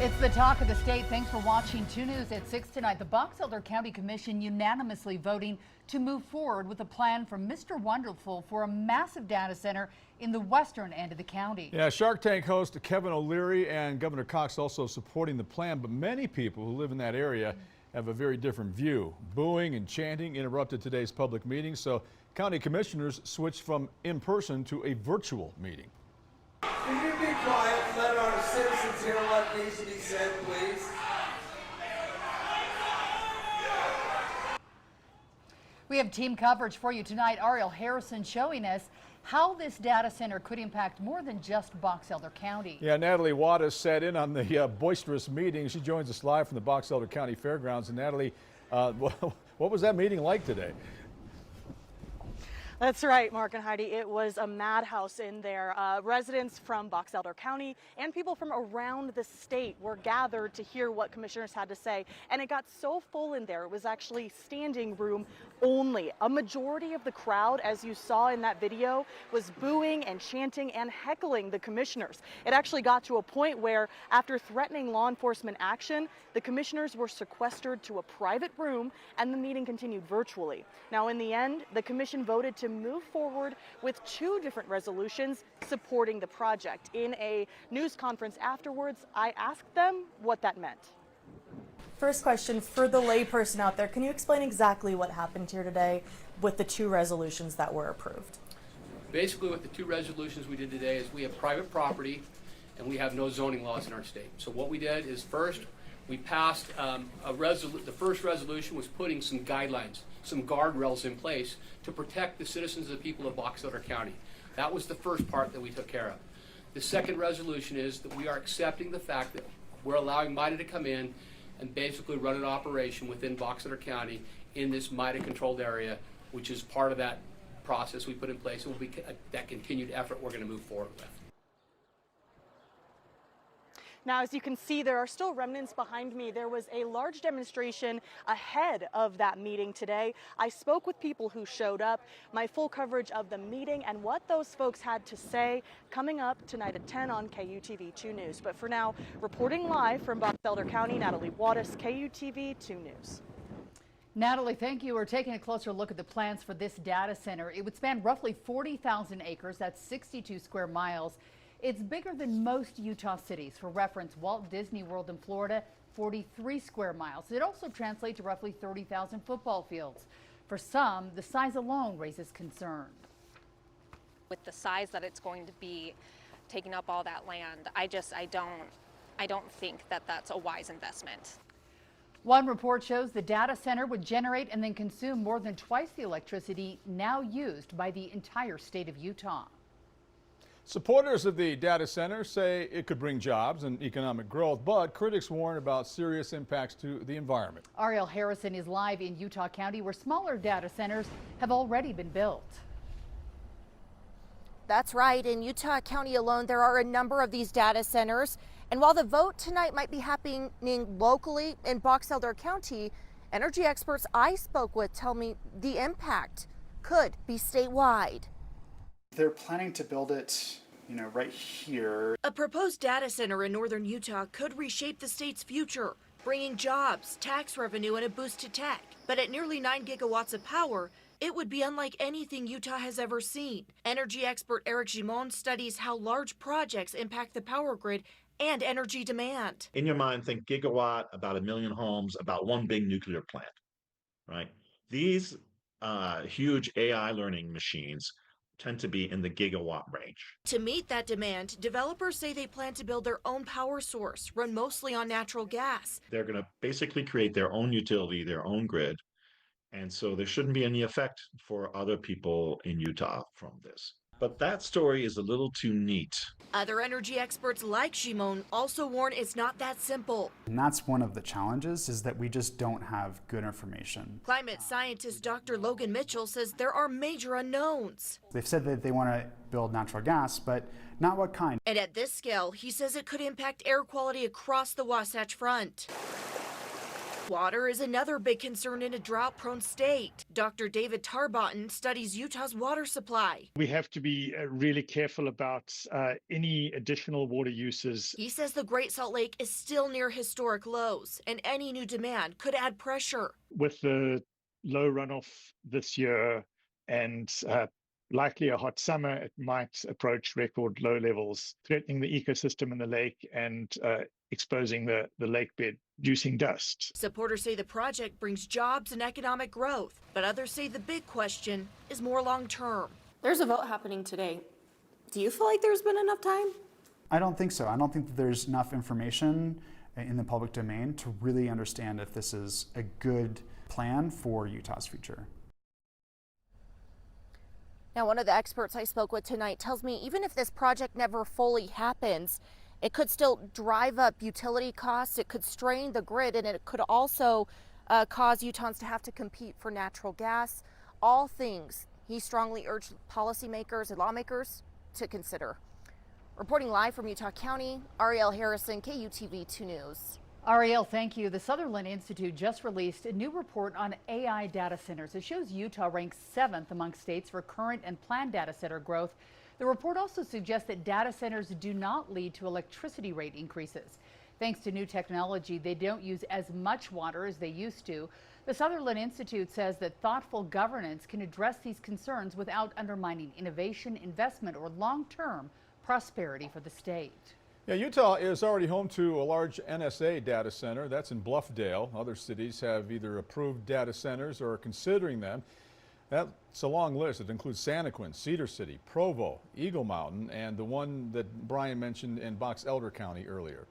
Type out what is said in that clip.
It's the talk of the state. Thanks for watching 2 News at 6 tonight. The Box Elder County Commission unanimously voting to move forward with a plan from Mr. Wonderful for a massive data center in the western end of the county. Yeah, Shark Tank host Kevin O'Leary and Governor Cox also supporting the plan, but many people who live in that area have a very different view. Booing and chanting interrupted today's public meeting, so county commissioners switched from in-person to a virtual meeting. Can you be quiet and let our citizens hear what needs to be said, please? We have team coverage for you tonight. Ariel Harrison showing us how this data center could impact more than just Box Elder County. Yeah, Natalie Wattis sat in on the boisterous meeting. She joins us live from the Box Elder County Fairgrounds. And Natalie, what was that meeting like today? That's right, Mark and Heidi. It was a madhouse in there. Residents from Box Elder County and people from around the state were gathered to hear what commissioners had to say. And it got so full in there, it was actually standing room only. A majority of the crowd, as you saw in that video, was booing and chanting and heckling the commissioners. It actually got to a point where, after threatening law enforcement action, the commissioners were sequestered to a private room and the meeting continued virtually. Now, in the end, the commission voted to move forward with 2 different resolutions supporting the project. In a news conference afterwards, I asked them what that meant. First question, for the layperson out there, can you explain exactly what happened here today with the 2 resolutions that were approved? Basically, what the 2 resolutions we did today is we have private property and we have no zoning laws in our state. So what we did is, first, we passed the first resolution was putting some guidelines, some guardrails in place to protect the citizens and the people of Box Elder County. That was the first part that we took care of. The second resolution is that we are accepting the fact that we're allowing MIDA to come in and basically run an operation within Box Elder County in this MIDA controlled area, which is part of that process we put in place. It will be that continued effort we're going to move forward with. Now, as you can see, there are still remnants behind me. There was a large demonstration ahead of that meeting today. I spoke with people who showed up. My full coverage of the meeting and what those folks had to say coming up tonight at 10 on KUTV 2 News. But for now, reporting live from Box Elder County, Natalie Wattis, KUTV 2 News. Natalie, thank you. We're taking a closer look at the plans for this data center. It would span roughly 40,000 acres. That's 62 square miles. It's bigger than most Utah cities. For reference, Walt Disney World in Florida, 43 square miles. It also translates to roughly 30,000 football fields. For some, the size alone raises concern. With the size that it's going to be, taking up all that land, I don't think that that's a wise investment. One report shows the data center would generate and then consume more than twice the electricity now used by the entire state of Utah. Supporters of the data center say it could bring jobs and economic growth, but critics warn about serious impacts to the environment. Ariel Harrison is live in Utah County, where smaller data centers have already been built. That's right. In Utah County alone, there are a number of these data centers. And while the vote tonight might be happening locally in Box Elder County, energy experts I spoke with tell me the impact could be statewide. They're planning to build it, right here. A proposed data center in northern Utah could reshape the state's future, bringing jobs, tax revenue, and a boost to tech. But at nearly 9 gigawatts of power, it would be unlike anything Utah has ever seen. Energy expert Eric Gimon studies how large projects impact the power grid and energy demand. In your mind, think gigawatt, about 1 million homes, about 1 big nuclear plant, right? These huge AI learning machines tend to be in the gigawatt range. To meet that demand, developers say they plan to build their own power source, run mostly on natural gas. They're going to basically create their own utility, their own grid, and so there shouldn't be any effect for other people in Utah from this. But that story is a little too neat. Other energy experts like Shimon also warn it's not that simple. And that's one of the challenges, is that we just don't have good information. Climate scientist Dr. Logan Mitchell says there are major unknowns. They've said that they want to build natural gas, but not what kind. And at this scale, he says it could impact air quality across the Wasatch Front. Water is another big concern in a drought-prone state. Dr. David Tarbotton studies Utah's water supply. We have to be really careful about any additional water uses. He says the Great Salt Lake is still near historic lows, and any new demand could add pressure. With the low runoff this year and likely a hot summer, it might approach record low levels, threatening the ecosystem in the lake and exposing the lake bed, producing dust. Supporters say the project brings jobs and economic growth, but others say the big question is more long-term. There's a vote happening today. Do you feel like there's been enough time? I don't think so. I don't think that there's enough information in the public domain to really understand if this is a good plan for Utah's future. Now, one of the experts I spoke with tonight tells me even if this project never fully happens, it could still drive up utility costs, it could strain the grid, and it could also cause Utahns to have to compete for natural gas. All things he strongly urged policymakers and lawmakers to consider. Reporting live from Utah County, Ariel Harrison, KUTV 2 News. Ariel, thank you. The Sutherland Institute just released a new report on AI data centers. It shows Utah ranks 7th among states for current and planned data center growth. The report also suggests that data centers do not lead to electricity rate increases. Thanks to new technology, they don't use as much water as they used to. The Sutherland Institute says that thoughtful governance can address these concerns without undermining innovation, investment, or long-term prosperity for the state. Yeah, Utah is already home to a large NSA data center. That's in Bluffdale. Other cities have either approved data centers or are considering them. That's a long list. It includes Santaquin, Cedar City, Provo, Eagle Mountain, and the one that Brian mentioned in Box Elder County earlier.